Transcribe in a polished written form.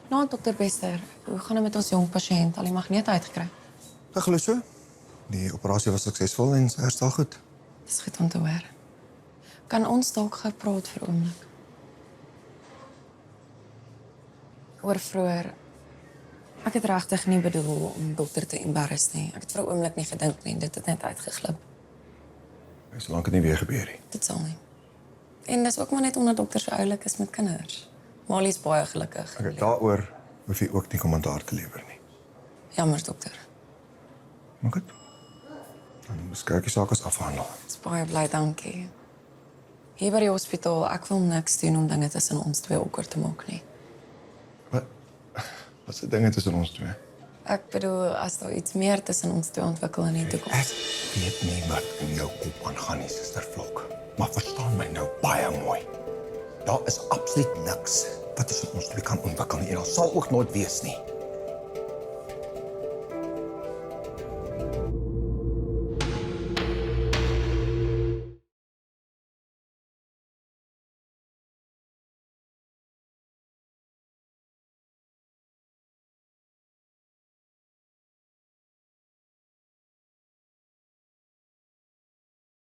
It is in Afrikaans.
Nou, dokter Bester, hoe gaan dit met ons jong pasiënt? Al die magnete uitgekry? Ek glo so. Die operasie was suksesvol en sy herstel goed. Dis goed om te hoor. Kan ons dalk gou praat vir 'n oomblik? Oor vroeër. Ek het regtig nie bedoel om dokter te embarrass nie. Ek het vir 'n oomblik nie gedink nie, dit het net uitgeglip. Solank dit nie weer gebeur nie. Dit sal nie. En dis ook maar net omdat dokter so oulik is met kinders. Molly is baie gelukkig. Okay, daaroor hoef jy ook nie kommentaar te lewer nie. Jammer, dokter. Maar goed. Dan beskryf die saak as afhandel. Dis baie bly, dankie. Hier by die hospitaal, ek wil niks doen om dinge tussen ons twee awkward te maak nie. Wat se dinge tussen ons twee? Ek bedoel, as daar iets meer tussen ons twee ontwikkel in die toekoms. Ek weet nie wat in jou kop aangaan nie, Suster Vlok. Maar verstaan my nou baie mooi. Daar is absoluut niks wat tussen ons twee kan ontwikkel nie en daar sal ook nooit wees nie.